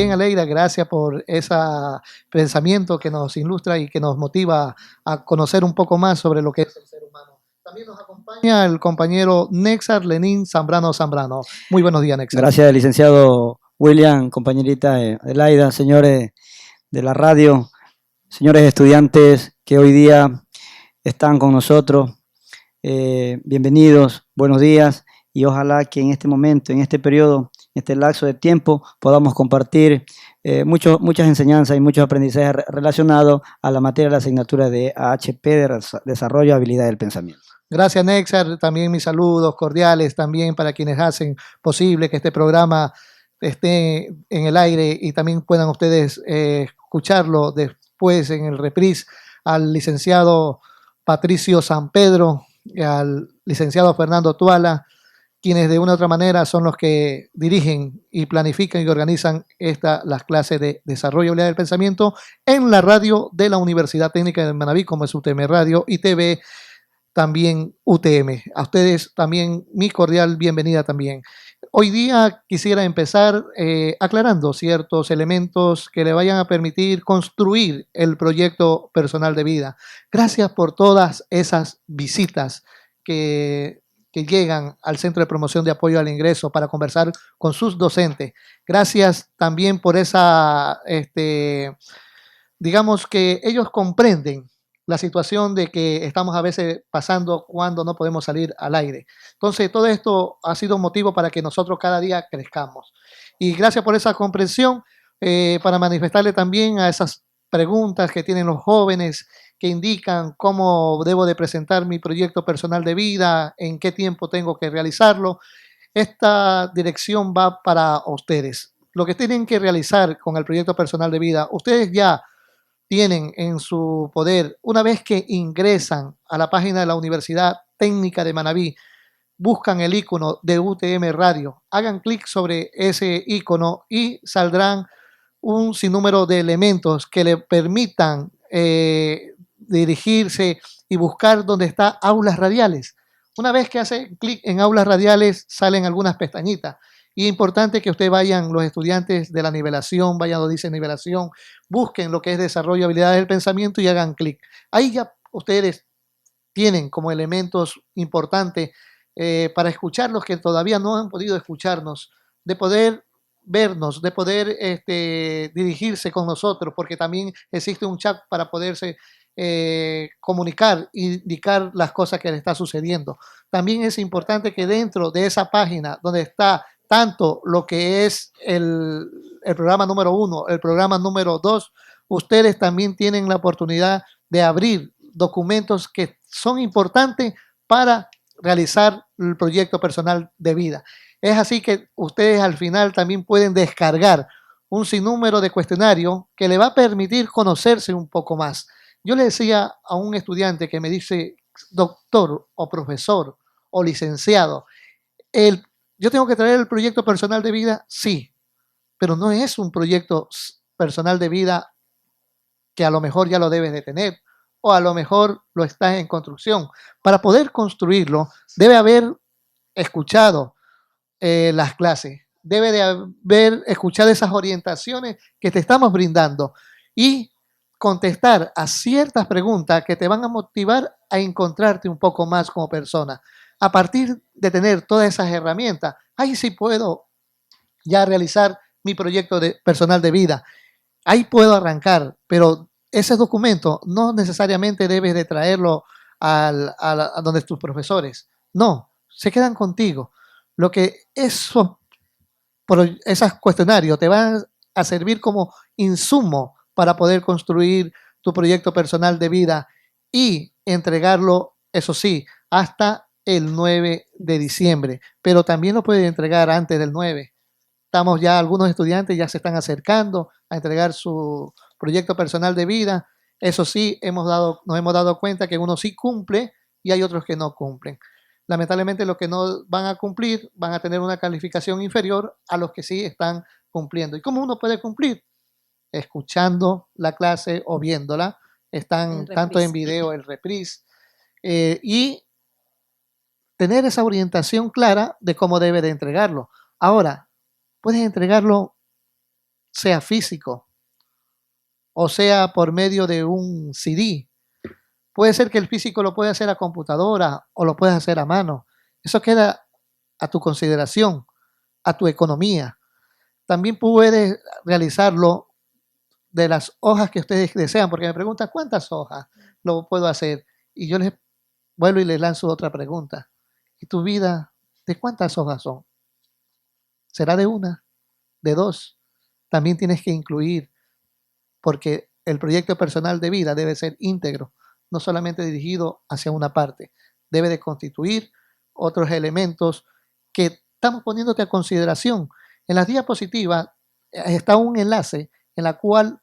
Bien, Aleida, gracias por ese pensamiento que nos ilustra y que nos motiva a conocer un poco más sobre lo que es el ser humano. También nos acompaña el compañero Nexar Lenín Zambrano. Muy buenos días, Nexar. Gracias, licenciado William, compañerita Elaida, señores de la radio, señores estudiantes que hoy día están con nosotros. Bienvenidos, buenos días, y ojalá que en este momento, en este periodo, en este lapso de tiempo, podamos compartir muchas enseñanzas y muchos aprendizajes relacionados a la materia de la asignatura de AHP, de Desarrollo y Habilidad del Pensamiento. Gracias, Nexar. También mis saludos cordiales también para quienes hacen posible que este programa esté en el aire y también puedan ustedes escucharlo después en el reprise, al licenciado Patricio San Pedro, al licenciado Fernando Tuala, quienes de una u otra manera son los que dirigen y planifican y organizan las clases de desarrollo y habilidad del pensamiento en la radio de la Universidad Técnica de Manabí, como es UTM Radio y TV, también UTM. A ustedes también mi cordial bienvenida también. Hoy día quisiera empezar aclarando ciertos elementos que le vayan a permitir construir el proyecto personal de vida. Gracias por todas esas visitas que llegan al Centro de Promoción de Apoyo al Ingreso para conversar con sus docentes. Gracias también por esa, digamos que ellos comprenden la situación de que estamos a veces pasando cuando no podemos salir al aire. Entonces, todo esto ha sido un motivo para que nosotros cada día crezcamos. Y gracias por esa comprensión, para manifestarle también a esas preguntas que tienen los jóvenes que indican cómo debo de presentar mi proyecto personal de vida, en qué tiempo tengo que realizarlo. Esta dirección va para ustedes. Lo que tienen que realizar con el proyecto personal de vida, ustedes ya tienen en su poder, una vez que ingresan a la página de la Universidad Técnica de Manabí, buscan el icono de UTM Radio, hagan clic sobre ese icono y saldrán un sinnúmero de elementos que le permitan dirigirse y buscar donde está aulas radiales. Una vez que hace clic en aulas radiales, salen algunas pestañitas. Y es importante que ustedes vayan, los estudiantes de la nivelación, vayan donde dice nivelación, busquen lo que es desarrollo de habilidades del pensamiento y hagan clic. Ahí ya ustedes tienen como elementos importantes para escuchar los que todavía no han podido escucharnos, de poder vernos, de poder dirigirse con nosotros, porque también existe un chat para poderse comunicar, indicar las cosas que le está sucediendo. También es importante que dentro de esa página donde está tanto lo que es el programa número 1, el programa número 2, ustedes también tienen la oportunidad de abrir documentos que son importantes para realizar el proyecto personal de vida. Es así que ustedes al final también pueden descargar un sinnúmero de cuestionarios que le va a permitir conocerse un poco más. Yo le decía a un estudiante que me dice, doctor o profesor o licenciado, yo tengo que traer el proyecto personal de vida, sí, pero no es un proyecto personal de vida que a lo mejor ya lo debes de tener o a lo mejor lo estás en construcción. Para poder construirlo, debe haber escuchado las clases, debe de haber escuchado esas orientaciones que te estamos brindando y contestar a ciertas preguntas que te van a motivar a encontrarte un poco más como persona. A partir de tener todas esas herramientas, ahí sí puedo ya realizar mi proyecto personal de vida. Ahí puedo arrancar, pero ese documento no necesariamente debes de traerlo a donde tus profesores. No, se quedan contigo. Lo que esos cuestionarios te van a servir como insumo para poder construir tu proyecto personal de vida y entregarlo, eso sí, hasta el 9 de diciembre. Pero también lo puedes entregar antes del 9. Estamos ya, algunos estudiantes ya se están acercando a entregar su proyecto personal de vida. Eso sí, nos hemos dado cuenta que uno sí cumple y hay otros que no cumplen. Lamentablemente los que no van a cumplir van a tener una calificación inferior a los que sí están cumpliendo. ¿Y cómo uno puede cumplir? Escuchando la clase o viéndola. Están tanto en video, el reprise, y tener esa orientación clara de cómo debe de entregarlo. Ahora, puedes entregarlo sea físico o sea por medio de un CD. Puede ser que el físico lo pueda hacer a computadora o lo puedas hacer a mano. Eso queda a tu consideración, a tu economía. También puedes realizarlo de las hojas que ustedes desean, porque me preguntan cuántas hojas lo puedo hacer. Y yo les vuelvo y les lanzo otra pregunta. ¿Y tu vida de cuántas hojas son? ¿Será de una? ¿De dos? También tienes que incluir, porque el proyecto personal de vida debe ser íntegro, no solamente dirigido hacia una parte. Debe de constituir otros elementos que estamos poniéndote a consideración. En las diapositivas está un enlace en la cual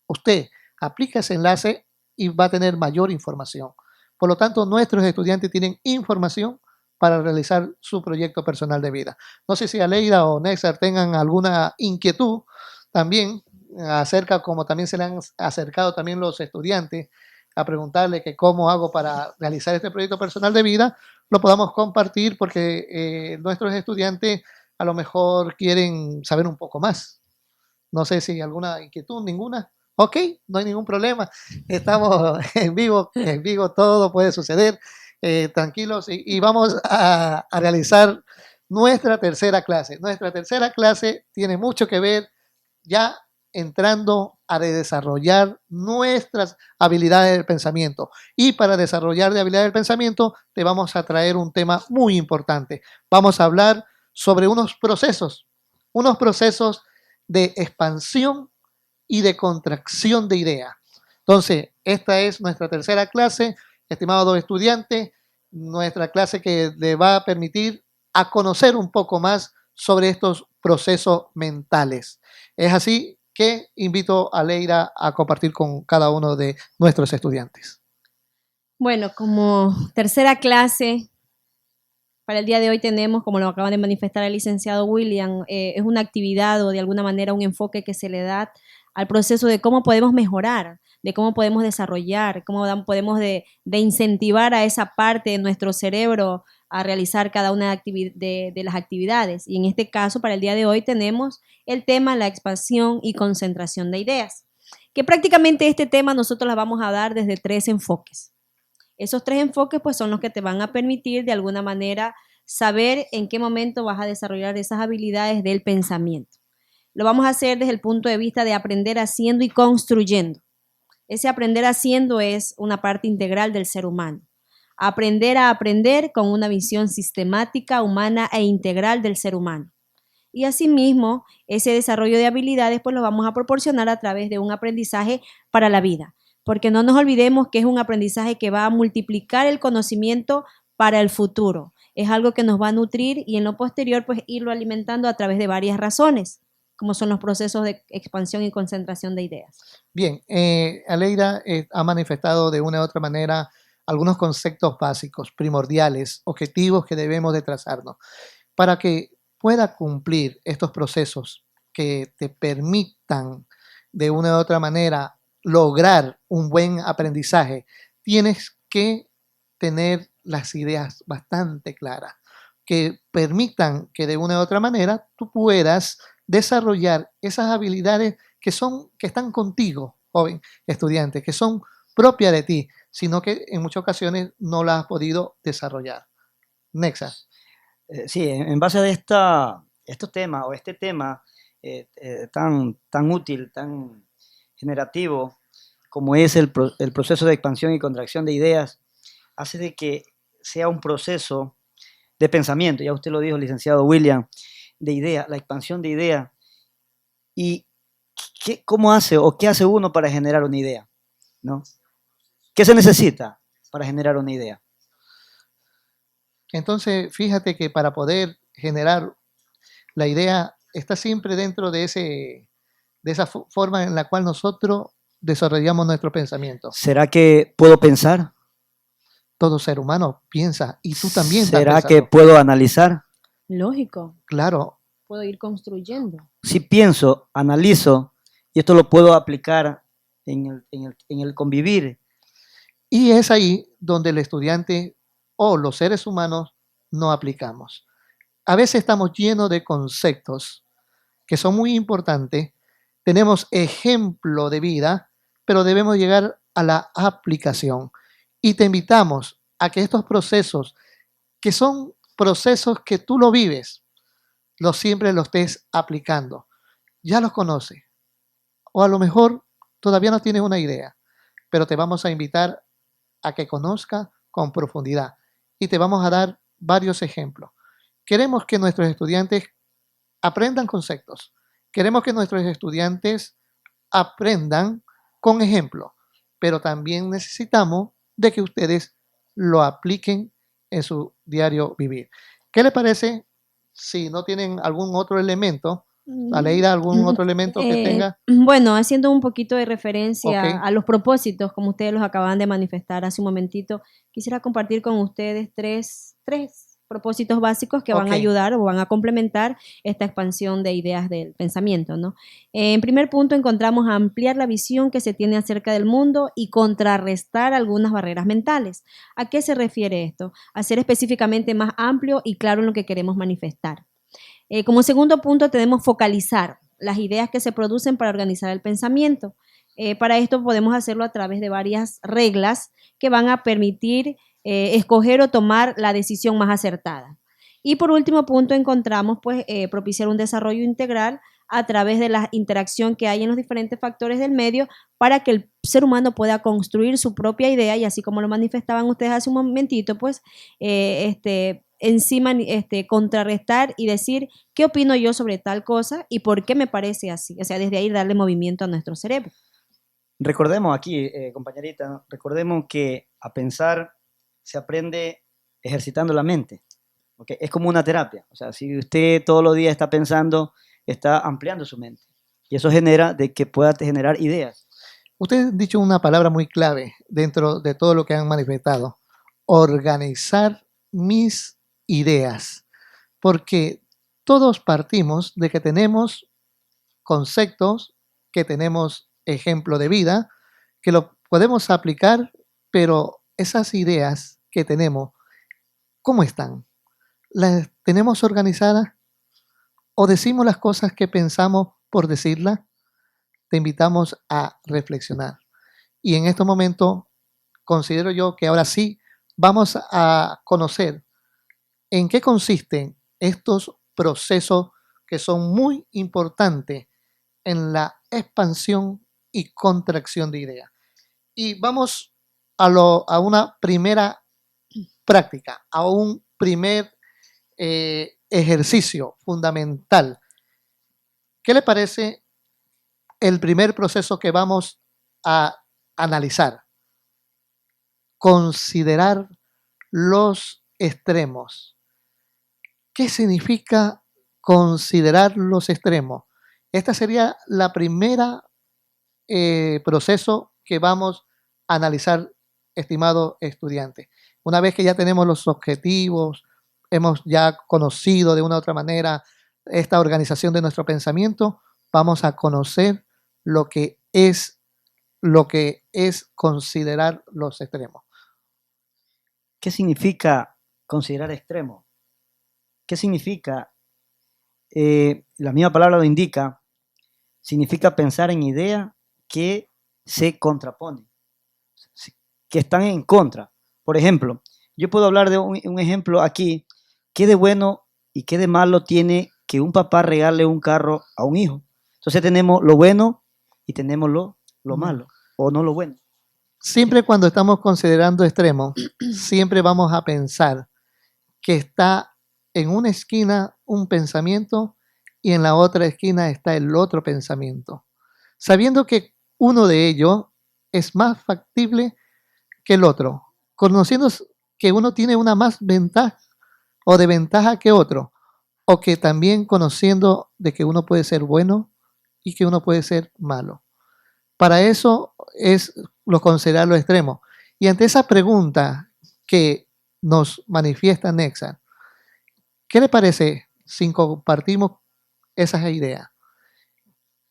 usted aplica ese enlace y va a tener mayor información. Por lo tanto, nuestros estudiantes tienen información para realizar su proyecto personal de vida. No sé si Aleida o Nexar tengan alguna inquietud también acerca, como también se le han acercado también los estudiantes a preguntarle que cómo hago para realizar este proyecto personal de vida, lo podamos compartir porque nuestros estudiantes a lo mejor quieren saber un poco más. No sé si alguna inquietud, ninguna. Ok, no hay ningún problema. Estamos en vivo todo puede suceder. Tranquilos y vamos a realizar nuestra tercera clase. Nuestra tercera clase tiene mucho que ver ya entrando a desarrollar nuestras habilidades del pensamiento. Y para desarrollar de habilidades del pensamiento, te vamos a traer un tema muy importante. Vamos a hablar sobre unos procesos de expansión y de contracción de ideas. Entonces, esta es nuestra tercera clase, estimados estudiantes, nuestra clase que le va a permitir a conocer un poco más sobre estos procesos mentales. Es así que invito a Leira a compartir con cada uno de nuestros estudiantes. Bueno, como tercera clase, para el día de hoy tenemos, como lo acaba de manifestar el licenciado William, es una actividad o de alguna manera un enfoque que se le da al proceso de cómo podemos mejorar, de cómo podemos desarrollar, cómo podemos de incentivar a esa parte de nuestro cerebro a realizar cada una de las actividades. Y en este caso, para el día de hoy, tenemos el tema la expansión y concentración de ideas, que prácticamente este tema nosotros la vamos a dar desde 3 enfoques. Esos 3 enfoques pues son los que te van a permitir de alguna manera saber en qué momento vas a desarrollar esas habilidades del pensamiento. Lo vamos a hacer desde el punto de vista de aprender haciendo y construyendo. Ese aprender haciendo es una parte integral del ser humano. Aprender a aprender con una visión sistemática, humana e integral del ser humano. Y asimismo, ese desarrollo de habilidades pues lo vamos a proporcionar a través de un aprendizaje para la vida. Porque no nos olvidemos que es un aprendizaje que va a multiplicar el conocimiento para el futuro. Es algo que nos va a nutrir y en lo posterior pues irlo alimentando a través de varias razones, como son los procesos de expansión y concentración de ideas. Bien, Aleida ha manifestado de una u otra manera algunos conceptos básicos, primordiales, objetivos que debemos de trazarnos para que pueda cumplir estos procesos que te permitan de una u otra manera lograr un buen aprendizaje. Tienes que tener las ideas bastante claras, que permitan que de una u otra manera tú puedas desarrollar esas habilidades que están contigo, joven estudiante, que son propias de ti, sino que en muchas ocasiones no las has podido desarrollar. Nexa. Sí, en base a este tema tan útil, tan generativo, como es el proceso de expansión y contracción de ideas, hace de que sea un proceso de pensamiento, ya usted lo dijo, licenciado William, de idea, la expansión de idea. ¿Y cómo hace o qué hace uno para generar una idea? ¿No? ¿Qué se necesita para generar una idea? Entonces, fíjate que para poder generar la idea está siempre dentro de esa forma en la cual nosotros desarrollamos nuestro pensamiento. ¿Será que puedo pensar? Todo ser humano piensa y tú también estás ¿Será pensando. que puedo analizar? Lógico. Claro. Puedo ir construyendo. Si pienso, analizo, y esto lo puedo aplicar en el convivir. Y es ahí donde el estudiante o los seres humanos no aplicamos. A veces estamos llenos de conceptos que son muy importantes, tenemos ejemplo de vida, pero debemos llegar a la aplicación. Y te invitamos a que estos procesos, que son procesos que tú lo vives, siempre los estés aplicando. Ya los conoces. O a lo mejor todavía no tienes una idea, pero te vamos a invitar a que conozca con profundidad y te vamos a dar varios ejemplos. Queremos que nuestros estudiantes aprendan conceptos. Queremos que nuestros estudiantes aprendan con ejemplo, pero también necesitamos de que ustedes lo apliquen en su diario vivir. ¿Qué les parece si no tienen algún otro elemento? Aleida, ¿algún otro elemento que tenga? Bueno, haciendo un poquito de referencia Ok. a los propósitos, como ustedes los acaban de manifestar hace un momentito, quisiera compartir con ustedes tres propósitos básicos que van a Ok. ayudar o van a complementar esta expansión de ideas del pensamiento, ¿no? En primer punto encontramos ampliar la visión que se tiene acerca del mundo y contrarrestar algunas barreras mentales. ¿A qué se refiere esto? A ser específicamente más amplio y claro en lo que queremos manifestar. Como segundo punto tenemos focalizar las ideas que se producen para organizar el pensamiento. Para esto podemos hacerlo a través de varias reglas que van a permitir escoger o tomar la decisión más acertada. Y por último punto encontramos pues propiciar un desarrollo integral a través de la interacción que hay en los diferentes factores del medio para que el ser humano pueda construir su propia idea y así como lo manifestaban ustedes hace un momentito, pues encima contrarrestar y decir qué opino yo sobre tal cosa y por qué me parece así. O sea, desde ahí darle movimiento a nuestro cerebro. Recordemos aquí, compañerita, recordemos que a pensar se aprende ejercitando la mente. ¿Okay? Es como una terapia. O sea, si usted todos los días está pensando, está ampliando su mente. Y eso genera de que pueda generar ideas. Usted ha dicho una palabra muy clave dentro de todo lo que han manifestado. Organizar mis ideas. Porque todos partimos de que tenemos conceptos, que tenemos ejemplo de vida, que lo podemos aplicar, pero esas ideas que tenemos, ¿cómo están? ¿Las tenemos organizadas? ¿O decimos las cosas que pensamos por decirlas? Te invitamos a reflexionar. Y en este momento considero yo que ahora sí vamos a conocer en qué consisten estos procesos que son muy importantes en la expansión y contracción de ideas. Y vamos a una primera práctica, a un primer ejercicio fundamental. ¿Qué le parece el primer proceso que vamos a analizar? Considerar los extremos. ¿Qué significa considerar los extremos? Esta sería la primera proceso que vamos a analizar, estimado estudiante. Una vez que ya tenemos los objetivos, hemos ya conocido de una u otra manera esta organización de nuestro pensamiento, vamos a conocer lo que es considerar los extremos. ¿Qué significa considerar extremo? ¿Qué significa? La misma palabra lo indica. Significa pensar en ideas que se contraponen, que están en contra. Por ejemplo, yo puedo hablar de un ejemplo aquí. ¿Qué de bueno y qué de malo tiene que un papá regale un carro a un hijo? Entonces tenemos lo bueno y tenemos lo malo, o no lo bueno. Siempre cuando estamos considerando extremos, siempre vamos a pensar que está en una esquina un pensamiento y en la otra esquina está el otro pensamiento, sabiendo que uno de ellos es más factible que el otro, conociendo que uno tiene una más ventaja o de ventaja que otro, o que también conociendo de que uno puede ser bueno y que uno puede ser malo. Para eso es lo considerar lo extremo. Y ante esa pregunta que nos manifiesta Nexa, ¿qué le parece si compartimos esas ideas?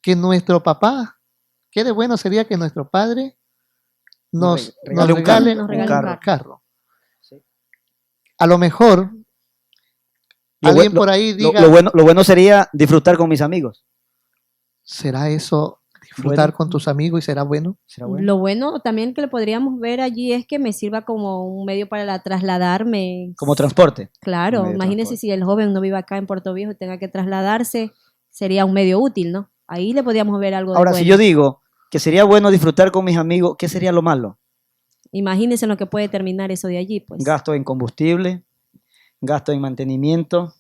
Que nuestro papá, qué de bueno sería que nuestro padre nos regale un carro. Sí. A lo mejor alguien por ahí diga... Lo bueno sería disfrutar con mis amigos. ¿Será eso disfrutar Bueno. con tus amigos y será bueno? ¿Será bueno? Lo bueno también que le podríamos ver allí es que me sirva como un medio para trasladarme. Como transporte. Un Claro, medio de imagínese transporte. si el joven no vive acá en Puerto Viejo y tenga que trasladarse, sería un medio útil, ¿no? Ahí le podríamos ver algo de Ahora, si bueno. yo digo que sería bueno disfrutar con mis amigos, ¿qué sería lo malo? Imagínense en lo que puede terminar eso de allí, pues. Gasto en combustible, gasto en mantenimiento.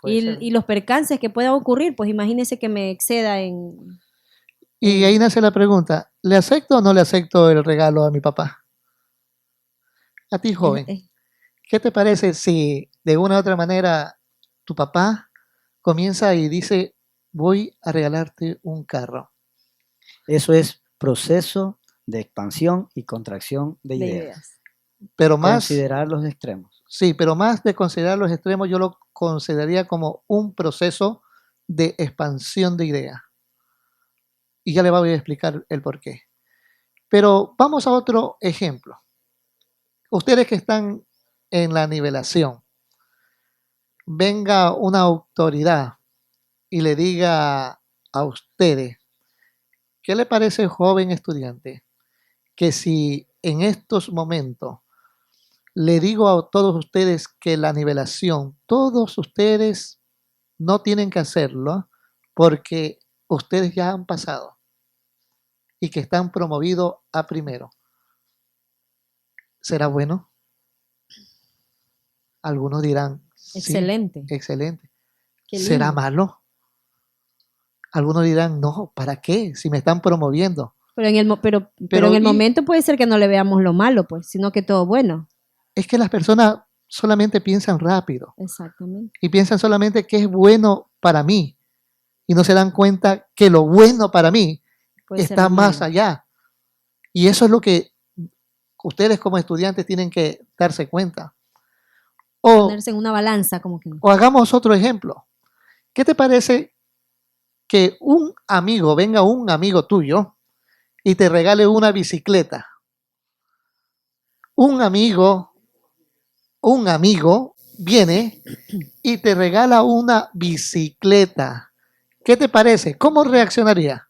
Puede ser. Y los percances que puedan ocurrir, pues imagínese que me exceda en... Y ahí nace la pregunta, ¿le acepto o no le acepto el regalo a mi papá? A ti, joven, ¿qué te parece si de una u otra manera tu papá comienza y dice, voy a regalarte un carro? Eso es proceso de expansión y contracción de de ideas. ideas. Pero más, Considerar los extremos. sí, pero más de considerar los extremos, yo lo consideraría como un proceso de expansión de ideas. Y ya le voy a explicar el por qué. Pero vamos a otro ejemplo. Ustedes que están en la nivelación, venga una autoridad y le diga a ustedes, ¿qué le parece, joven estudiante, que si en estos momentos le digo a todos ustedes que la nivelación, todos ustedes no tienen que hacerlo porque ustedes ya han pasado y que están promovidos a primero? ¿Será bueno? Algunos dirán, sí, Excelente. excelente. Qué ¿Será lindo. malo? Algunos dirán, no, ¿para qué? Si me están promoviendo. Pero en el, pero Pero en el y- momento puede ser que no le veamos lo malo, pues, sino que todo bueno. Es que las personas solamente piensan rápido Exactamente. y piensan solamente que es bueno para mí y no se dan cuenta que lo bueno para mí Puede ser está lo más malo. allá. Y eso es lo que ustedes como estudiantes tienen que darse cuenta. O, Ponerse en una balanza, como que. o hagamos otro ejemplo. ¿Qué te parece que venga un amigo tuyo y te regale una bicicleta? Un amigo viene y te regala una bicicleta. ¿Qué te parece? ¿Cómo reaccionaría?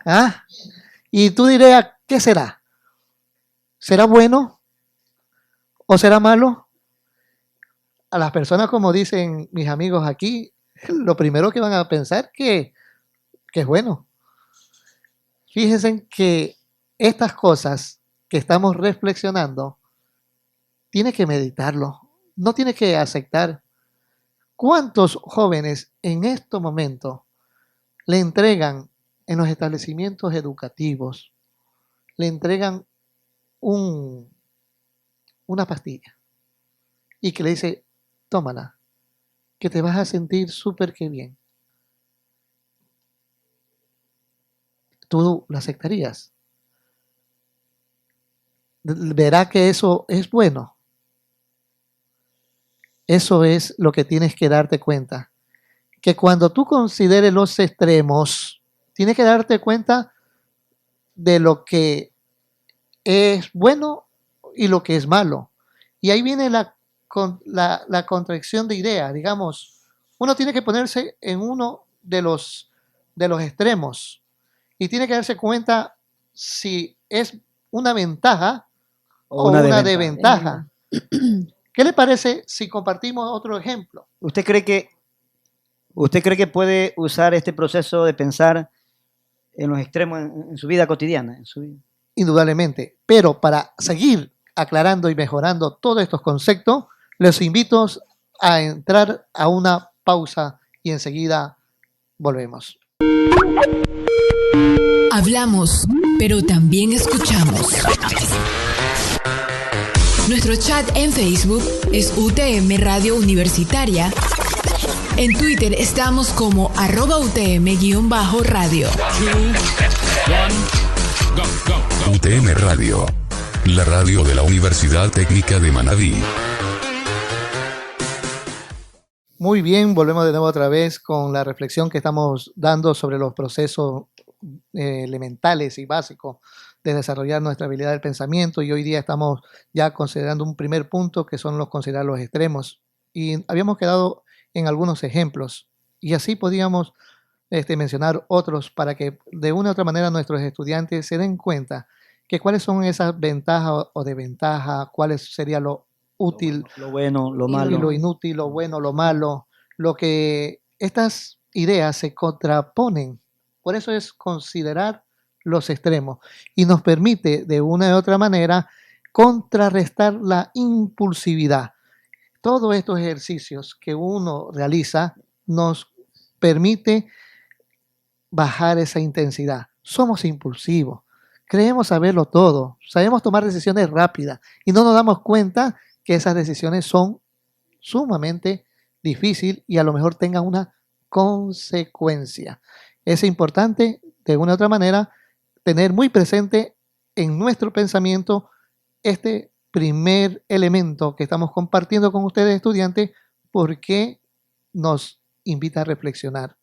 ¿Ah? Y tú dirías, ¿qué será? ¿Será bueno o será malo? A las personas, como dicen mis amigos aquí, lo primero que van a pensar que es bueno. Fíjense que estas cosas que estamos reflexionando, tiene que meditarlo, no tiene que aceptar. ¿Cuántos jóvenes en estos momentos le entregan en los establecimientos educativos, le entregan una pastilla y que le dice, tómala, que te vas a sentir súper que bien? ¿Tú lo aceptarías? ¿Verá que eso es bueno? Eso es lo que tienes que darte cuenta. Que cuando tú consideres los extremos, tienes que darte cuenta de lo que es bueno y lo que es malo. Y ahí viene la contradicción de ideas. Digamos, uno tiene que ponerse en uno de los extremos y tiene que darse cuenta si es una ventaja o una desventaja. ¿Qué le parece si compartimos otro ejemplo? ¿Usted cree que puede usar este proceso de pensar en los extremos en su vida cotidiana? En su vida? Indudablemente, pero para seguir aclarando y mejorando todos estos conceptos, les invito a entrar a una pausa y enseguida volvemos. Hablamos, pero también escuchamos. Nuestro chat en Facebook es UTM Radio Universitaria. En Twitter estamos como @UTM_radio. UTM Radio, la radio de la Universidad Técnica de Manabí. Muy bien, volvemos de nuevo otra vez con la reflexión que estamos dando sobre los procesos elementales y básicos de desarrollar nuestra habilidad del pensamiento, y hoy día estamos ya considerando un primer punto que son considerar los extremos, y habíamos quedado en algunos ejemplos y así podíamos mencionar otros para que de una u otra manera nuestros estudiantes se den cuenta que cuáles son esas ventajas o desventajas, cuáles sería lo útil Lo bueno, lo Y y malo. lo inútil, lo bueno, lo malo, lo que estas ideas se contraponen. Por eso es considerar los extremos y nos permite de una u otra manera contrarrestar la impulsividad. Todos estos ejercicios que uno realiza nos permite bajar esa intensidad. Somos impulsivos, creemos saberlo todo, sabemos tomar decisiones rápidas y no nos damos cuenta que esas decisiones son sumamente difíciles y a lo mejor tengan una consecuencia. Es importante, de una u otra manera, tener muy presente en nuestro pensamiento este primer elemento que estamos compartiendo con ustedes, estudiantes, porque nos invita a reflexionar.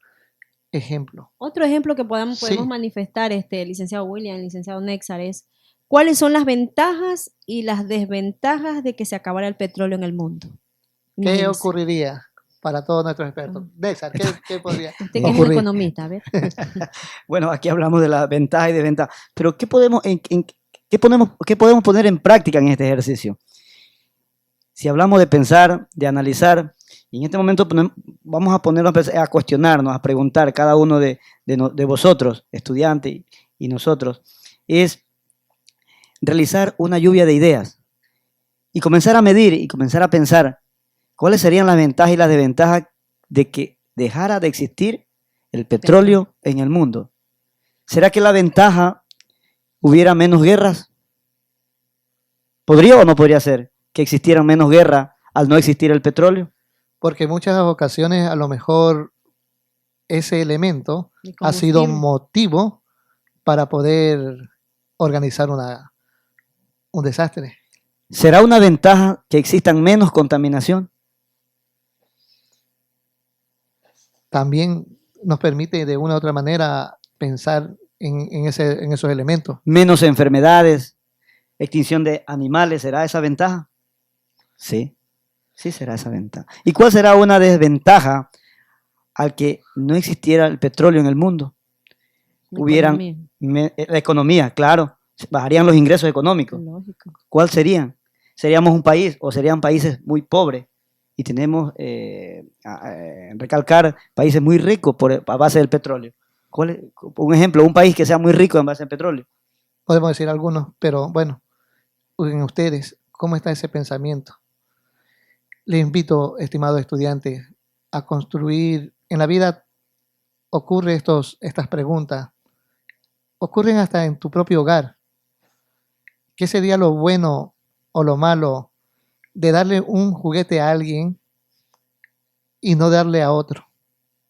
Ejemplo. Otro ejemplo que podemos manifestar, licenciado William, licenciado Nexar, es cuáles son las ventajas y las desventajas de que se acabara el petróleo en el mundo. ¿Qué Imagínense. ocurriría para todos nuestros expertos? Nexar, ¿qué podría Usted que es un ocurrir? economista, a ver. Bueno, aquí hablamos de las ventajas y desventajas, pero ¿qué podemos poner en práctica en este ejercicio? Si hablamos de pensar, de analizar, y en este momento vamos a ponernos a cuestionarnos, a preguntar cada uno de vosotros, estudiantes y nosotros, es realizar una lluvia de ideas y comenzar a medir y comenzar a pensar cuáles serían las ventajas y las desventajas de que dejara de existir el petróleo en el mundo. ¿Será que la ventaja hubiera menos guerras? ¿Podría o no podría ser que existieran menos guerras al no existir el petróleo? Porque en muchas ocasiones a lo mejor ese elemento De ha sido combustible. motivo para poder organizar un desastre. ¿Será una ventaja que existan menos contaminación? También nos permite de una u otra manera pensar en esos elementos. ¿Menos enfermedades? ¿Extinción de animales? ¿Será esa ventaja? Sí, sí será esa ventaja. ¿Y cuál será una desventaja al que no existiera el petróleo en el mundo? Hubieran la economía, claro, bajarían los ingresos económicos. Lógico. ¿Cuál serían? ¿Seríamos un país o serían países muy pobres? Y tenemos, recalcar, países muy ricos a base del petróleo. ¿Cuál es, un ejemplo, un país que sea muy rico en base al petróleo? Podemos decir algunos, pero bueno, en ustedes, ¿cómo está ese pensamiento? Les invito, estimados estudiantes, a construir en la vida. Ocurre estas preguntas, ocurren hasta en tu propio hogar. ¿Qué sería lo bueno o lo malo de darle un juguete a alguien y no darle a otro?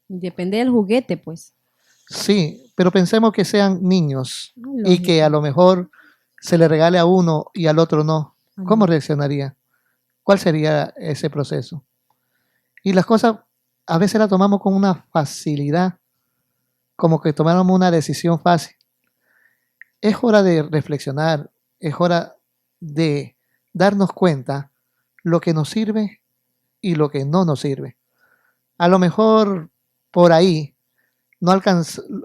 Depende del juguete, pues. Sí, pero pensemos que sean niños y Lógico. que a lo mejor se le regale a uno y al otro no. ¿Cómo reaccionaría? ¿Cuál sería ese proceso? Y las cosas a veces las tomamos con una facilidad, como que tomáramos una decisión fácil. Es hora de reflexionar, es hora de darnos cuenta lo que nos sirve y lo que no nos sirve. A lo mejor por ahí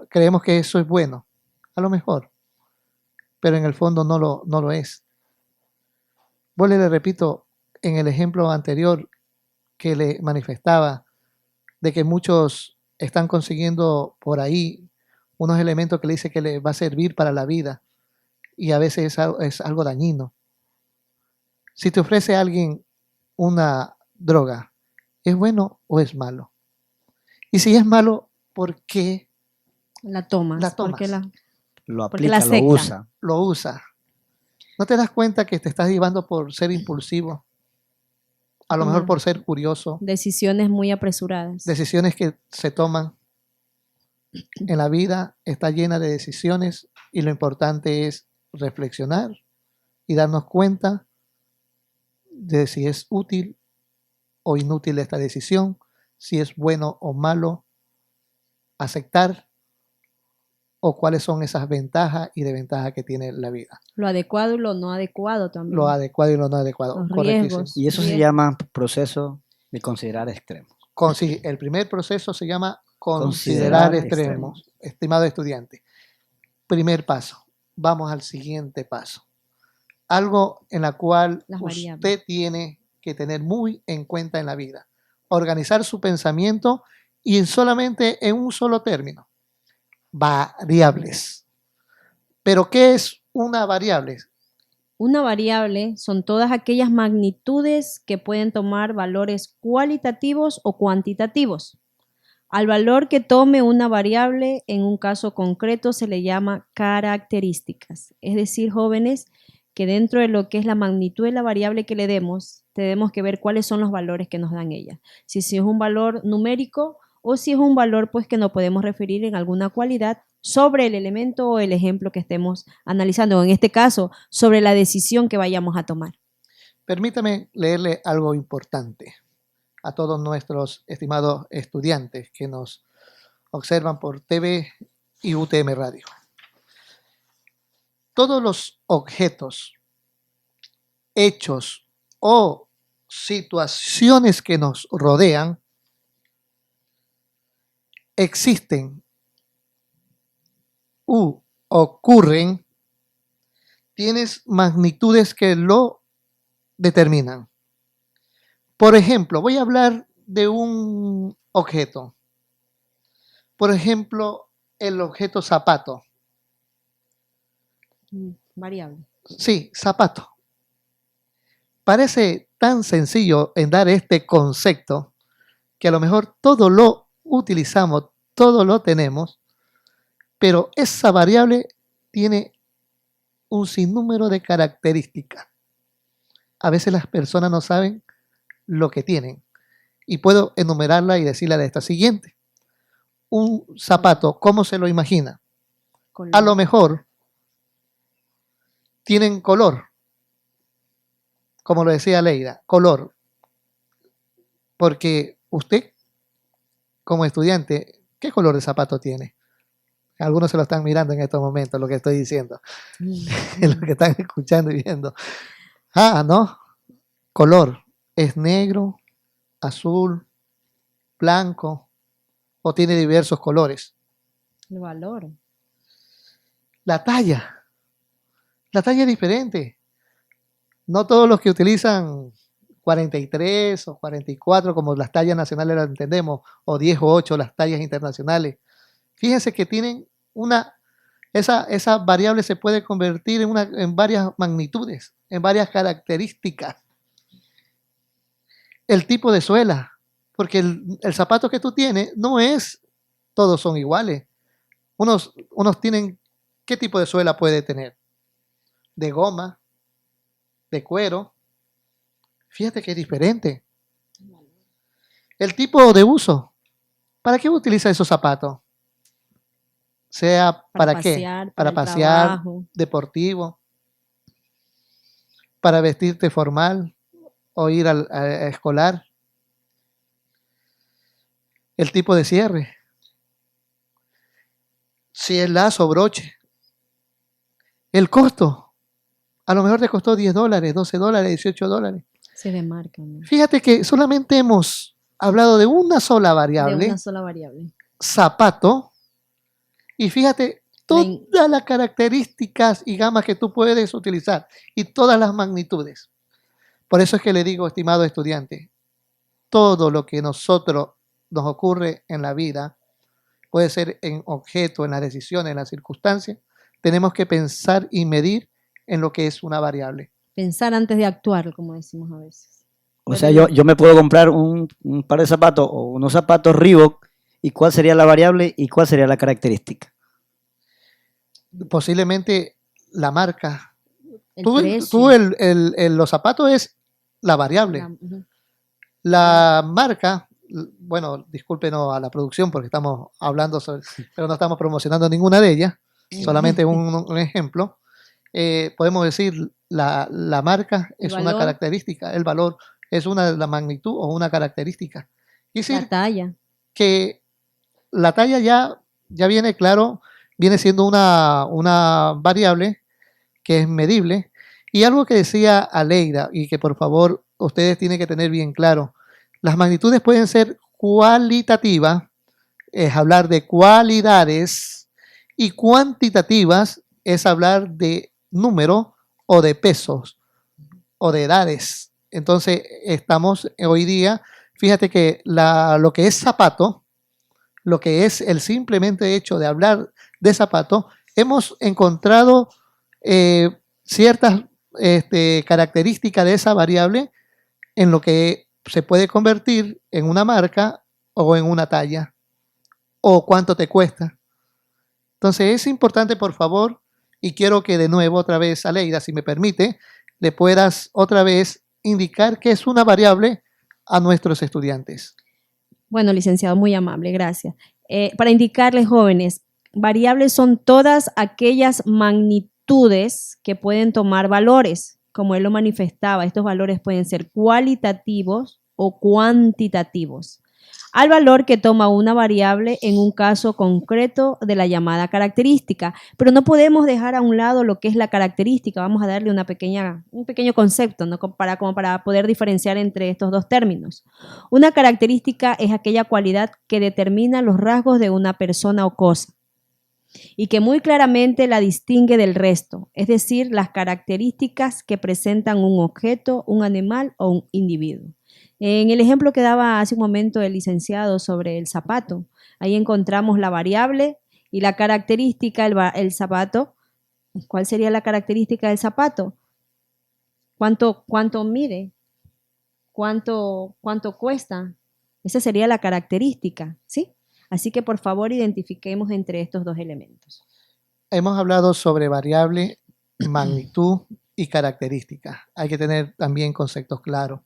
creemos que eso es bueno, a lo mejor, pero en el fondo no lo es. Vuelvo y le repito, en el ejemplo anterior que le manifestaba, de que muchos están consiguiendo por ahí unos elementos que le dice que les va a servir para la vida y a veces es algo dañino. Si te ofrece a alguien una droga, ¿es bueno o es malo? Y si es malo, ¿por qué La tomas. La tomas. Porque Lo Porque la aplica, lo acepta. usa. lo usas? ¿No te das cuenta que te estás llevando por ser impulsivo? A lo mejor por ser curioso. decisiones muy apresuradas. Decisiones que se toman en la vida está llena de decisiones y lo importante es reflexionar y darnos cuenta de si es útil o inútil esta decisión, si es bueno o malo aceptar o cuáles son esas ventajas y desventajas que tiene la vida. Lo adecuado y lo no adecuado también. Lo adecuado y lo no adecuado. Los Correctísimo. riesgos. Y eso se Bien. llama proceso de considerar extremos. Sí, el primer proceso se llama considerar Considerar extremos, estimado estudiante. Primer paso. Vamos al siguiente paso. Algo en la cual Las variables. usted tiene que tener muy en cuenta en la vida. Organizar su pensamiento y solamente en un solo término. Variables. ¿Pero qué es una variable? Una variable son todas aquellas magnitudes que pueden tomar valores cualitativos o cuantitativos. Al valor que tome una variable en un caso concreto se le llama características. Es decir, jóvenes, que dentro de lo que es la magnitud de la variable que le demos, tenemos que ver cuáles son los valores que nos dan ella. Si es un valor numérico o si es un valor pues que nos podemos referir en alguna cualidad sobre el elemento o el ejemplo que estemos analizando, o en este caso, sobre la decisión que vayamos a tomar. Permítame leerle algo importante a todos nuestros estimados estudiantes que nos observan por TV y UTM Radio. Todos los objetos, hechos o situaciones que nos rodean existen u ocurren, tienes magnitudes que lo determinan. Por ejemplo, voy a hablar de un objeto. Por ejemplo, el objeto zapato. Variable. Sí, zapato. Parece tan sencillo en dar este concepto que a lo mejor todo lo utilizamos, todo lo tenemos, pero esa variable tiene un sinnúmero de características. A veces las personas no saben lo que tienen y puedo enumerarla y decirla de esta siguiente. Un zapato, ¿cómo se lo imagina? A lo mejor tienen color, como lo decía Leida, color, porque usted como estudiante, ¿qué color de zapato tiene? Algunos se lo están mirando en estos momentos, lo que estoy diciendo, lo que están escuchando y viendo. ¿No? Color, ¿es negro, azul, blanco o tiene diversos colores? El valor. La talla es diferente. No todos los que utilizan 43 o 44 como las tallas nacionales las entendemos, o 10 o 8 las tallas internacionales. Fíjense que tienen esa variable se puede convertir en varias magnitudes, en varias características. El tipo de suela, porque el zapato que tú tienes todos son iguales. Unos tienen, ¿qué tipo de suela puede tener? De goma, de cuero. Fíjate que es diferente. El tipo de uso. ¿Para qué utiliza esos zapatos? Sea ¿para qué? Pasear, Para el pasear, trabajo. deportivo, para vestirte formal o ir a escolar. El tipo de cierre. Si es lazo o broche. El costo. A lo mejor te costó $10, $12, $18. Se demarca, ¿no? Fíjate que solamente hemos hablado de una sola variable, De una sola variable. zapato, y fíjate todas las características y gamas que tú puedes utilizar y todas las magnitudes. Por eso es que le digo, estimado estudiante, todo lo que nos ocurre en la vida, puede ser en objeto, en las decisiones, en las circunstancias, tenemos que pensar y medir en lo que es una variable. Pensar antes de actuar, como decimos a veces. O sea, yo me puedo comprar un par de zapatos o unos zapatos Reebok, ¿y cuál sería la variable y cuál sería la característica? Posiblemente la marca. El Tú precio. los zapatos es la variable. Ujú. La marca, bueno, discúlpenos a la producción porque estamos hablando sobre, pero no estamos promocionando ninguna de ellas, solamente un ejemplo. Podemos decir la marca El es una valor. característica, el valor es la magnitud o una característica. Es La decir, talla. que la talla ya viene claro, viene siendo una variable que es medible. Y algo que decía Aleida y que por favor ustedes tienen que tener bien claro, las magnitudes pueden ser cualitativas, es hablar de cualidades y cuantitativas es hablar de número o de pesos o de edades. Entonces, estamos hoy día, fíjate que lo que es zapato, lo que es el simplemente hecho de hablar de zapato, hemos encontrado ciertas características de esa variable en lo que se puede convertir en una marca o en una talla o cuánto te cuesta. Entonces es importante, por favor, y quiero que de nuevo otra vez, Aleida, si me permite, le puedas otra vez indicar qué es una variable a nuestros estudiantes. Bueno, licenciado, muy amable, gracias. Para indicarles, jóvenes, variables son todas aquellas magnitudes que pueden tomar valores, como él lo manifestaba. Estos valores pueden ser cualitativos o cuantitativos, al valor que toma una variable en un caso concreto de la llamada característica. Pero no podemos dejar a un lado lo que es la característica. Vamos a darle un pequeño concepto, ¿no? como para poder diferenciar entre estos dos términos. Una característica es aquella cualidad que determina los rasgos de una persona o cosa y que muy claramente la distingue del resto, es decir, las características que presentan un objeto, un animal o un individuo. En el ejemplo que daba hace un momento el licenciado sobre el zapato, ahí encontramos la variable y la característica, el zapato. ¿Cuál sería la característica del zapato? ¿Cuánto mide? ¿Cuánto cuesta? Esa sería la característica, ¿sí? Así que por favor identifiquemos entre estos dos elementos. Hemos hablado sobre variable, magnitud y característica. Hay que tener también conceptos claros.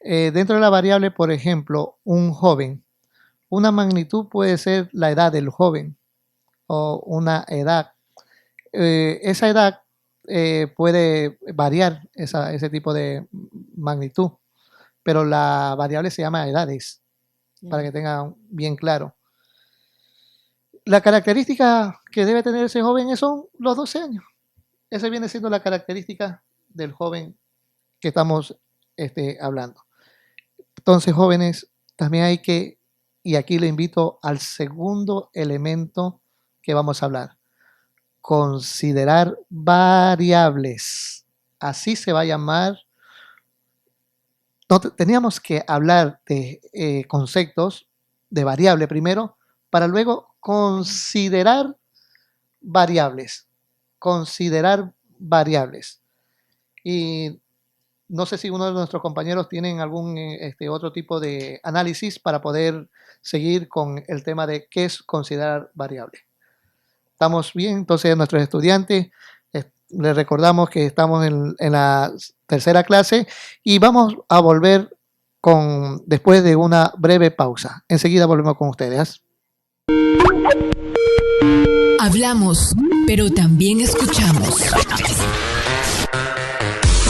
Dentro de la variable, por ejemplo, un joven. Una magnitud puede ser la edad del joven o una edad. Esa edad puede variar ese tipo de magnitud, pero la variable se llama edades, para que tengan bien claro. La característica que debe tener ese joven son los 12 años. Esa viene siendo la característica del joven que estamos hablando. Entonces, jóvenes, también hay que, y aquí le invito al segundo elemento que vamos a hablar, considerar variables. Así se va a llamar. No, teníamos que hablar de conceptos de variable primero, para luego considerar variables. Considerar variables. Y no sé si uno de nuestros compañeros tienen algún otro tipo de análisis para poder seguir con el tema de qué es considerar variable. ¿Estamos bien? Entonces, nuestros estudiantes, les recordamos que estamos en la tercera clase y vamos a volver después de una breve pausa. Enseguida volvemos con ustedes. Hablamos, pero también escuchamos.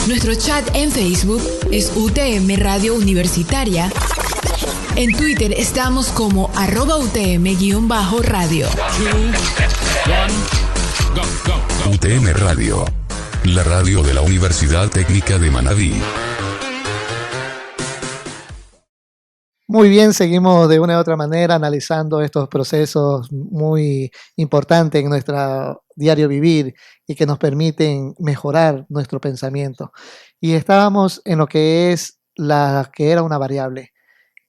Nuestro chat en Facebook es UTM Radio Universitaria. En Twitter estamos como @UTM_radio. UTM Radio, la radio de la Universidad Técnica de Manabí. Muy bien, seguimos de una u otra manera analizando estos procesos muy importantes en nuestro diario vivir y que nos permiten mejorar nuestro pensamiento. Y estábamos en lo que es que era una variable,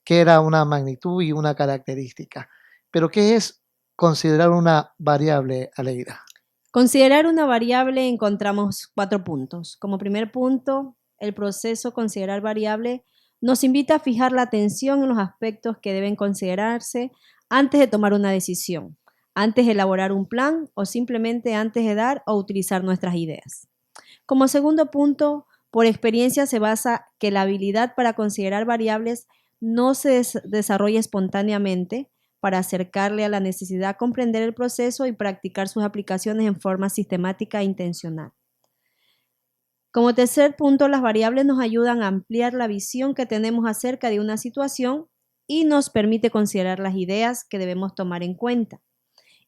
que era una magnitud y una característica. Pero ¿qué es considerar una variable, Aleida? Considerar una variable encontramos 4 puntos. Como primer punto, el proceso considerar variable nos invita a fijar la atención en los aspectos que deben considerarse antes de tomar una decisión, antes de elaborar un plan o simplemente antes de dar o utilizar nuestras ideas. Como segundo punto, por experiencia se basa que la habilidad para considerar variables no se desarrolla espontáneamente para acercarle a la necesidad comprender el proceso y practicar sus aplicaciones en forma sistemática e intencional. Como tercer punto, las variables nos ayudan a ampliar la visión que tenemos acerca de una situación y nos permite considerar las ideas que debemos tomar en cuenta.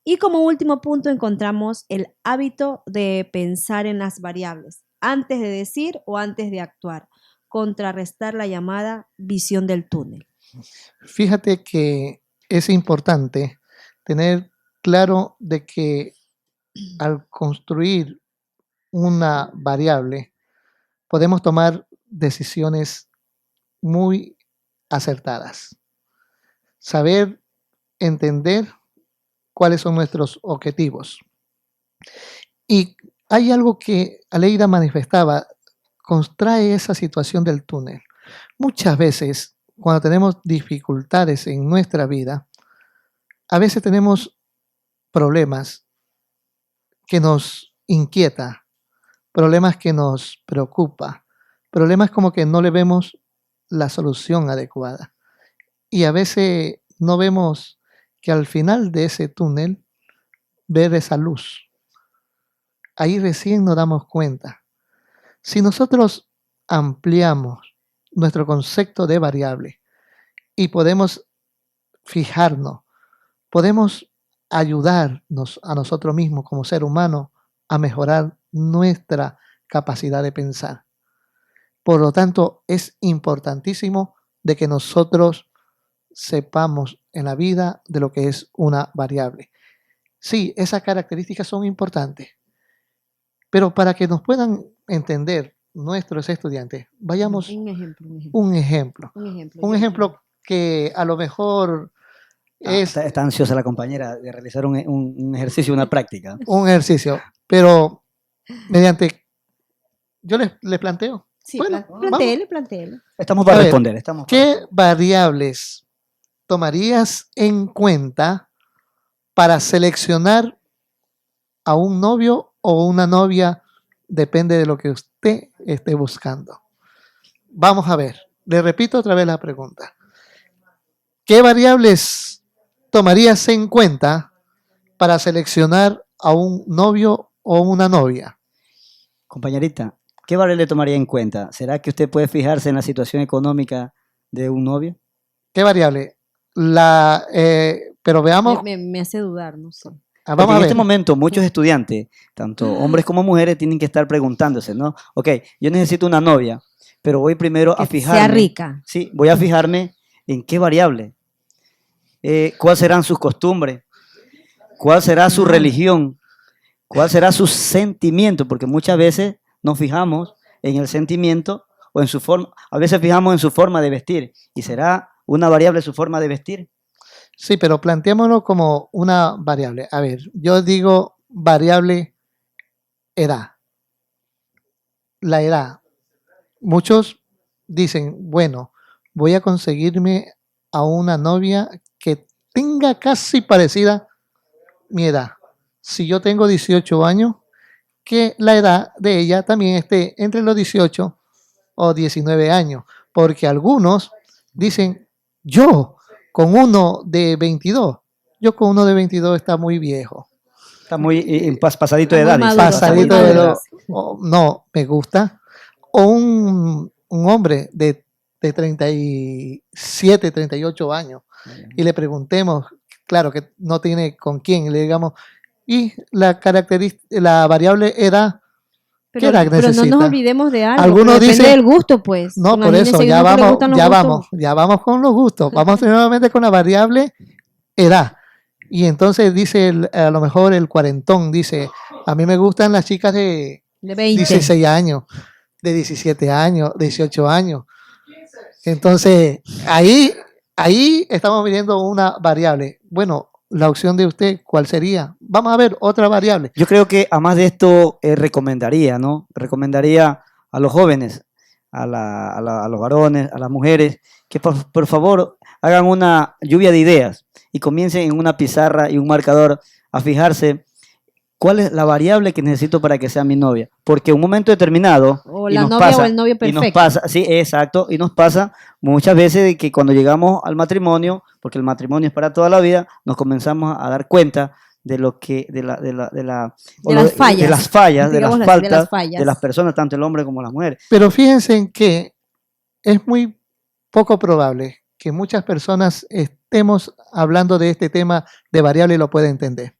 Y como último punto encontramos el hábito de pensar en las variables antes de decir o antes de actuar, contrarrestar la llamada visión del túnel. Fíjate que es importante tener claro de que al construir una variable podemos tomar decisiones muy acertadas. Saber entender cuáles son nuestros objetivos. Y hay algo que Aleida manifestaba, contrae esa situación del túnel. Muchas veces, cuando tenemos dificultades en nuestra vida, a veces tenemos problemas que nos inquieta, problemas que nos preocupa, problemas como que no le vemos la solución adecuada. Y a veces no vemos que al final de ese túnel, ver esa luz. Ahí recién nos damos cuenta. Si nosotros ampliamos nuestro concepto de variable y podemos fijarnos, podemos ayudarnos a nosotros mismos como ser humano a mejorar nuestra capacidad de pensar. Por lo tanto, es importantísimo de que nosotros sepamos en la vida de lo que es una variable. Sí, esas características son importantes, pero para que nos puedan entender nuestros estudiantes, vayamos Un ejemplo. un ejemplo. Un ejemplo. Un ejemplo que a lo mejor es Está ansiosa la compañera de realizar un ejercicio, una práctica. un ejercicio, pero mediante, yo les planteo, Sí, bueno, plantéelo. Estamos para A ver, responder. Estamos ¿qué variables tomarías en cuenta para seleccionar a un novio o una novia? Depende de lo que usted esté buscando. Vamos a ver, le repito otra vez la pregunta. ¿Qué variables tomarías en cuenta para seleccionar a un novio o una novia? Compañerita, ¿qué variable tomaría en cuenta? ¿Será que usted puede fijarse en la situación económica de un novio? ¿Qué variable? Pero veamos, Me hace dudar, no sé. Porque vamos a en este ver. momento muchos estudiantes, tanto hombres como mujeres, tienen que estar preguntándose, ¿no? Ok, yo necesito una novia, pero voy primero a Que fijarme. sea rica. Sí, voy a fijarme en qué variable. ¿Cuáles serán sus costumbres? ¿Cuál será su religión? ¿Cuál será su sentimiento? Porque muchas veces nos fijamos en el sentimiento o en su forma, a veces fijamos en su forma de vestir. ¿Y será una variable su forma de vestir? Sí, pero planteémoslo como una variable. A ver, yo digo variable edad. La edad. Muchos dicen, bueno, voy a conseguirme a una novia que tenga casi parecida mi edad. Si yo tengo 18 años, que la edad de ella también esté entre los 18 o 19 años. Porque algunos dicen, yo con uno de 22, yo con uno de 22 está muy viejo. Está muy pasadito de Está edad. muy dice. maduro, Está muy Pasadito de maduro. edad. No, me gusta. O un hombre de 37, 38 años y le preguntemos, claro que no tiene con quién, y le digamos, y la variable edad, ¿qué edad Pero no necesita? nos olvidemos de algo. Algunos Depende dicen- del gusto, pues. No, por Imagínense, eso, hay ya unos que les vamos, gustan los ya gustos. vamos, ya vamos con los gustos. Vamos nuevamente con la variable edad. Y entonces dice, a lo mejor el cuarentón, dice, a mí me gustan las chicas de De 20. 16 años, de 17 años, 18 años. Entonces, ahí estamos midiendo una variable. Bueno, la opción de usted, ¿cuál sería? Vamos a ver otra variable. Yo creo que además de esto recomendaría, ¿no? Recomendaría a los jóvenes, a los varones, a las mujeres, que por favor hagan una lluvia de ideas y comiencen en una pizarra y un marcador a fijarse cuál es la variable que necesito para que sea mi novia. Porque en un momento determinado, O y la nos novia pasa, o el novio y nos perfecto. pasa, sí, exacto, y nos pasa muchas veces de que cuando llegamos al matrimonio, porque el matrimonio es para toda la vida, nos comenzamos a dar cuenta de lo que de las fallas, de las faltas de las personas, tanto el hombre como la mujer. Pero fíjense en que es muy poco probable que muchas personas estemos hablando de este tema de variable y lo pueden entender.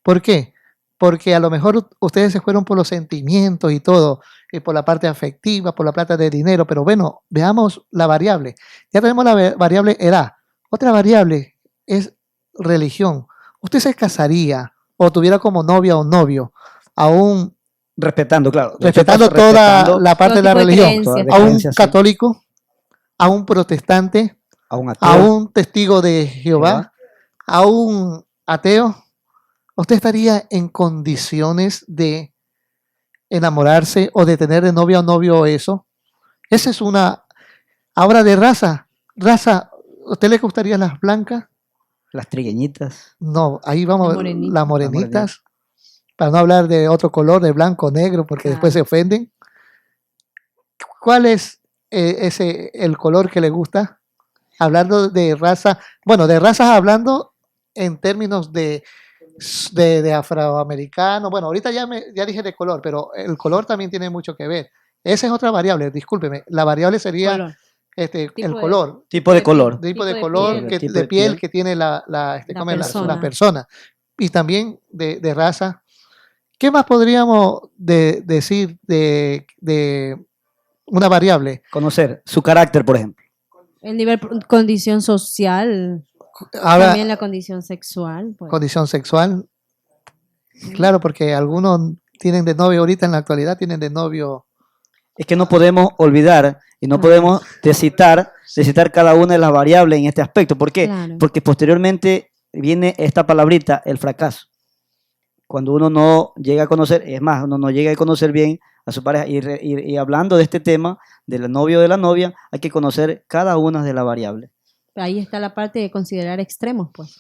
¿Por qué? Porque a lo mejor ustedes se fueron por los sentimientos y todo, y por la parte afectiva, por la plata de dinero, pero bueno, veamos la variable. Ya tenemos la variable edad. Otra variable es religión. ¿Usted se casaría o tuviera como novia o novio a un, Respetando, claro. respetando toda respetando la parte de la Todo tipo de religión, creencias. toda a un creencia, sí, católico, a un protestante, a un a ateo, un testigo de Jehová, a un ateo? ¿Usted estaría en condiciones de enamorarse o de tener de novia o novio eso? Esa es una. Ahora de raza. Raza, ¿a usted le gustaría las blancas? las trigueñitas, No, ahí vamos Las a ver morenitas. las morenitas. Para no hablar de otro color, de blanco, negro, porque después se Claro. ofenden. ¿Cuál es el color que le gusta? Hablando de raza, bueno, de razas hablando en términos de afroamericano. Bueno, ahorita ya dije de color, pero el color también tiene mucho que ver. Esa es otra variable, discúlpeme. La variable sería Color. el Tipo de- color, tipo de de piel. color. tipo Tipo de de color, piel. que, Tipo de de piel piel. que tiene la La persona. persona. Y también de raza. ¿Qué más podríamos decir de una variable? Conocer su carácter, por ejemplo. El nivel, condición social, Ahora, también la condición sexual. Pues. condición sexual. Claro, porque algunos tienen de novio ahorita en la actualidad, tienen de novio. Es que no podemos olvidar y no Claro. podemos citar cada una de las variables en este aspecto. ¿Por qué? Claro. Porque posteriormente viene esta palabrita, el fracaso. Cuando uno no llega a conocer, es más, uno no llega a conocer bien a su pareja. Y hablando de este tema, del novio o de la novia, hay que conocer cada una de las variables. Ahí está la parte de considerar extremos, pues.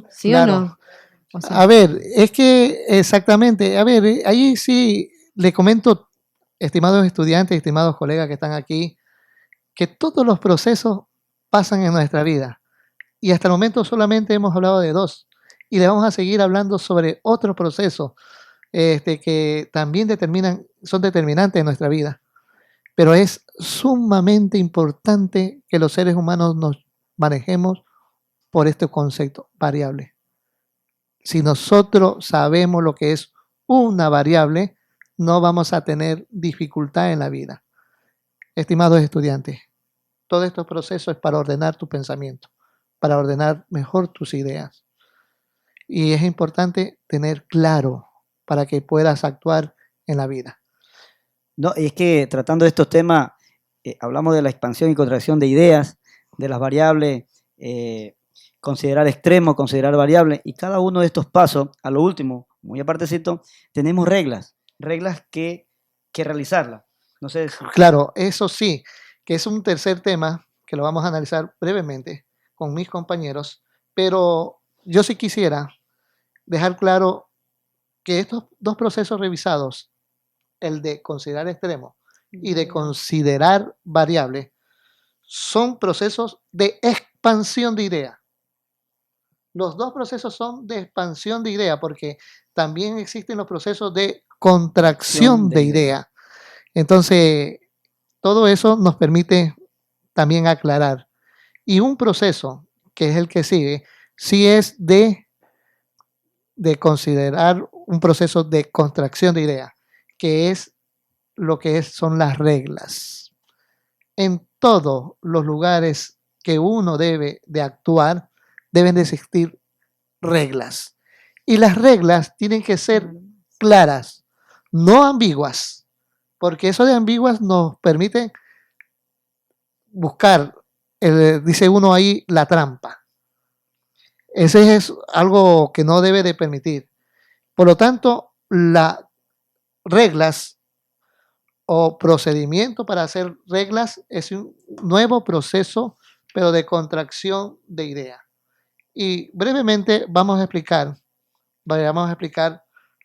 ¿Sí Claro. o no? O sea, A ver, es que exactamente, a ver, ahí sí le comento, estimados estudiantes, estimados colegas que están aquí, que todos los procesos pasan en nuestra vida. Y hasta el momento solamente hemos hablado de dos. Y le vamos a seguir hablando sobre otros procesos que también son determinantes en nuestra vida. Pero es sumamente importante que los seres humanos nos manejemos por este concepto, variable. Si nosotros sabemos lo que es una variable, no vamos a tener dificultad en la vida. Estimados estudiantes, todo este proceso es para ordenar tu pensamiento, para ordenar mejor tus ideas. Y es importante tener claro para que puedas actuar en la vida. No, y es que tratando de estos temas, hablamos de la expansión y contracción de ideas, de las variables, considerar extremos, considerar variables, y cada uno de estos pasos, a lo último, muy apartecito, tenemos reglas que realizarlas. No sé si... Claro, eso sí, que es un tercer tema que lo vamos a analizar brevemente con mis compañeros, pero yo sí quisiera dejar claro que estos dos procesos revisados, el de considerar extremo y de considerar variable, son procesos de expansión de idea. Los dos procesos son de expansión de idea porque también existen los procesos de contracción de idea. Entonces, todo eso nos permite también aclarar. Y un proceso, que es el que sigue, sí es de considerar un proceso de contracción de idea, que es lo que son las reglas. En todos los lugares que uno debe de actuar, deben de existir reglas. Y las reglas tienen que ser claras, no ambiguas, porque eso de ambiguas nos permite buscar, dice uno ahí, la trampa. Ese es algo que no debe de permitir. Por lo tanto, las reglas o procedimiento para hacer reglas es un nuevo proceso, pero de contracción de idea. Y brevemente vamos a explicar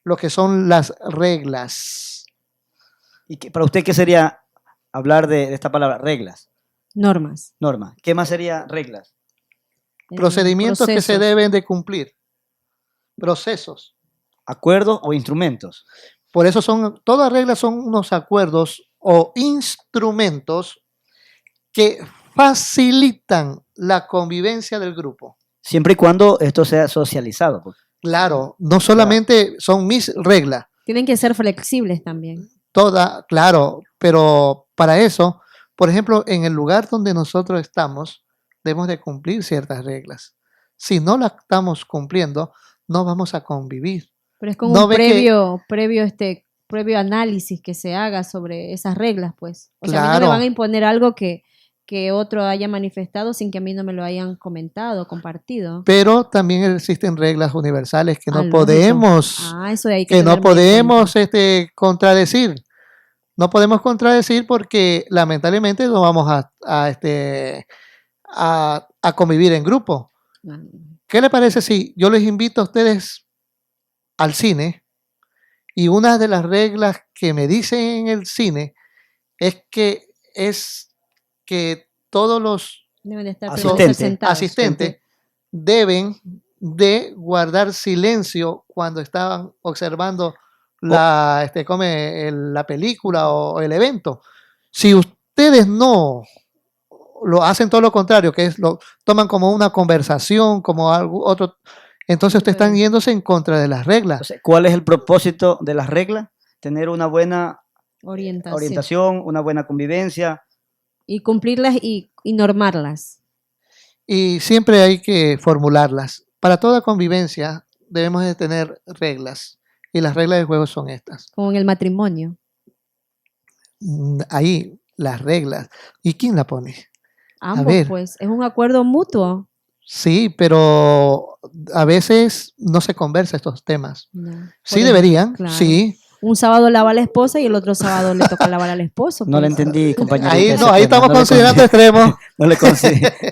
lo que son las reglas. ¿Y para usted qué sería hablar de esta palabra, reglas? normas. Norma. ¿Qué más sería reglas? Procedimientos que se Procesos. deben de cumplir. Procesos. ¿Acuerdos o instrumentos? Por eso todas reglas son unos acuerdos o instrumentos que facilitan la convivencia del grupo. Siempre y cuando esto sea socializado. Pues. Claro, no solamente son mis reglas, Tienen que ser flexibles también. claro, pero para eso, por ejemplo, en el lugar donde nosotros estamos, debemos de cumplir ciertas reglas. si no la estamos cumpliendo, no vamos a convivir. Pero es como No un ve que- previo análisis que se haga sobre esas reglas, pues. O sea, a mí no me Claro. van a imponer algo que otro haya manifestado sin que a mí no me lo hayan comentado, compartido. Pero también existen reglas universales que Ah, no lógico. podemos, Ah, eso hay que que no tenerlo muy en podemos cuenta. contradecir. No podemos contradecir porque lamentablemente no vamos a convivir en grupo. Ah, ¿Qué le parece si yo les invito a ustedes al cine y una de las reglas que me dicen en el cine es que todos los deben de estar Asistente. sentados. asistentes deben de guardar silencio cuando estaban observando la película o el evento. Si ustedes no lo hacen todo lo contrario, que es lo toman como una conversación, como algo otro, entonces ustedes están yéndose en contra de las reglas. Entonces, ¿cuál es el propósito de las reglas? Tener una buena orientación, una buena convivencia. Y cumplirlas y normarlas. Y siempre hay que formularlas. Para toda convivencia debemos de tener reglas. Y las reglas del juego son estas. Como en el matrimonio. Ahí, las reglas. ¿Y quién la pone? Ambos, ver. pues. Es un acuerdo mutuo. Sí, pero a veces no se conversa estos temas. No. Sí Por deberían, claro. sí. Un sábado lava a la esposa y el otro sábado le toca lavar al esposo. No le pues. entendí, compañerita. Ahí, ese no, ahí tema. estamos No le considerando consi- extremos.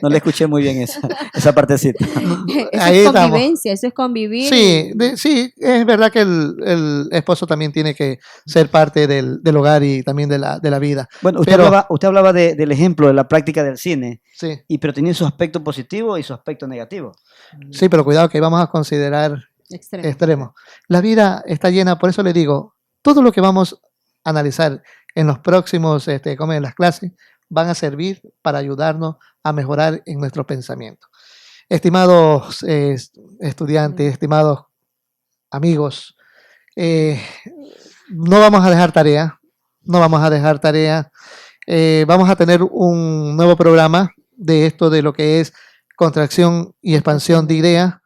no le escuché muy bien esa partecita. Eso Ahí es estamos. convivencia, eso es convivir. Sí, sí, es verdad que el esposo también tiene que ser parte del hogar y también de la vida. Bueno, usted Pero- hablaba del ejemplo de la práctica del cine, Sí, pero tenía su aspecto positivo y su aspecto negativo. sí, pero cuidado que ahí vamos a considerar Extremo. extremos. La vida está llena, por eso le digo, todo lo que vamos a analizar en los próximos, como en las clases, van a servir para ayudarnos a mejorar en nuestro pensamiento. Estimados estudiantes, estimados amigos, no vamos a dejar tarea, no vamos a dejar tarea. Vamos a tener un nuevo programa de esto de lo que es contracción y expansión de idea.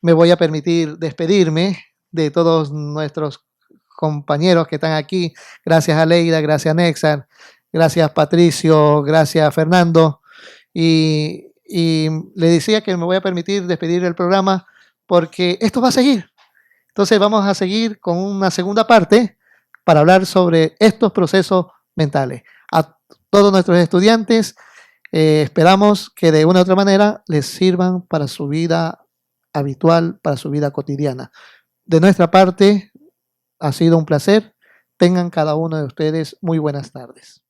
Me voy a permitir despedirme de todos nuestros compañeros que están aquí. Gracias a Leida, gracias a Nexar, gracias Patricio, gracias Fernando. Y le decía que me voy a permitir despedir el programa porque esto va a seguir. Entonces vamos a seguir con una segunda parte para hablar sobre estos procesos mentales. A todos nuestros estudiantes esperamos que de una u otra manera les sirvan para su vida habitual, para su vida cotidiana. De nuestra parte, ha sido un placer. Tengan cada uno de ustedes muy buenas tardes.